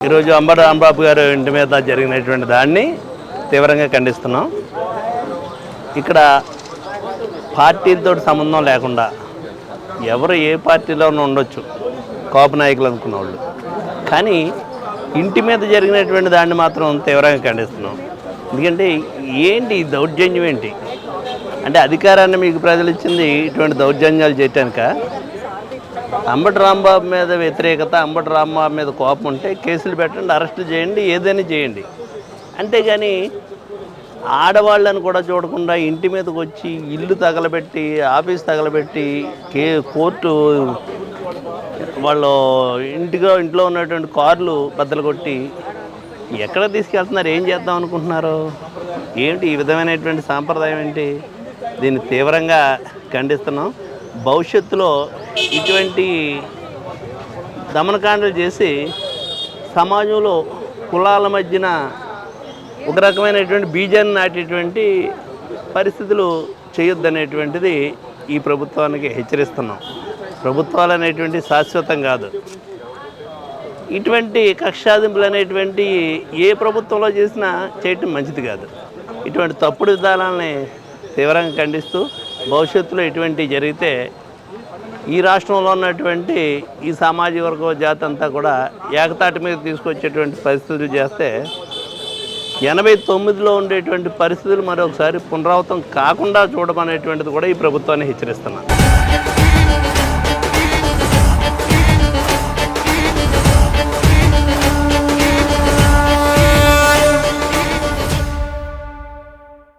ఈరోజు అంబటి రాంబాబు గారు ఇంటి మీద జరిగినటువంటి దాన్ని తీవ్రంగా ఖండిస్తున్నాం. ఇక్కడ పార్టీలతో సంబంధం లేకుండా ఎవరు ఏ పార్టీలోనూ ఉండొచ్చు, కోప నాయకులు అనుకున్న వాళ్ళు, కానీ ఇంటి మీద జరిగినటువంటి దాన్ని మాత్రం తీవ్రంగా ఖండిస్తున్నాం. ఎందుకంటే ఏంటి దౌర్జన్యం ఏంటి అంటే అధికారాన్ని మీకు ప్రజలు ఇచ్చింది ఇటువంటి దౌర్జన్యాలు చేయటానిక? అంబటి రాంబాబు మీద వ్యతిరేకత, అంబటి రాంబాబు మీద కోపం ఉంటే కేసులు పెట్టండి, అరెస్టులు చేయండి, ఏదైనా చేయండి. అంతేగాని ఆడవాళ్ళని కూడా చూడకుండా ఇంటి మీదకి వచ్చి ఇల్లు తగలబెట్టి, ఆఫీస్ తగలబెట్టి, కోర్టు వాళ్ళు ఇంట్లో ఉన్నటువంటి కార్లు బద్దలు కొట్టి ఎక్కడ తీసుకెళ్తున్నారు, ఏం చేద్దాం అనుకుంటున్నారు, ఏమిటి ఈ విధమైనటువంటి సాంప్రదాయం ఏంటి? దీన్ని తీవ్రంగా ఖండిస్తున్నాం. భవిష్యత్తులో ఇటువంటి దమనకాండలు చేసి సమాజంలో కులాల మధ్యన ఒక రకమైనటువంటి బీజాన్ని నాటేటువంటి పరిస్థితులు చేయొద్దనేటువంటిది ఈ ప్రభుత్వానికి హెచ్చరిస్తున్నాం. ప్రభుత్వాలు అనేటువంటి శాశ్వతం కాదు. ఇటువంటి కక్షాదింపులు అనేటువంటి ఏ ప్రభుత్వంలో చేసినా చేయటం మంచిది కాదు. ఇటువంటి తప్పుడు విధానాలని తీవ్రంగా ఖండిస్తూ భవిష్యత్తులో ఇటువంటి జరిగితే ఈ రాష్ట్రంలో ఉన్నటువంటి ఈ సామాజిక వర్గ జాతి అంతా కూడా ఏకతాటి మీద తీసుకొచ్చేటువంటి పరిస్థితులు చేస్తే 89లో ఉండేటువంటి పరిస్థితులు మరొకసారి పునరావృతం కాకుండా చూడమనేటువంటిది కూడా ఈ ప్రభుత్వాన్ని హెచ్చరిస్తున్నాను.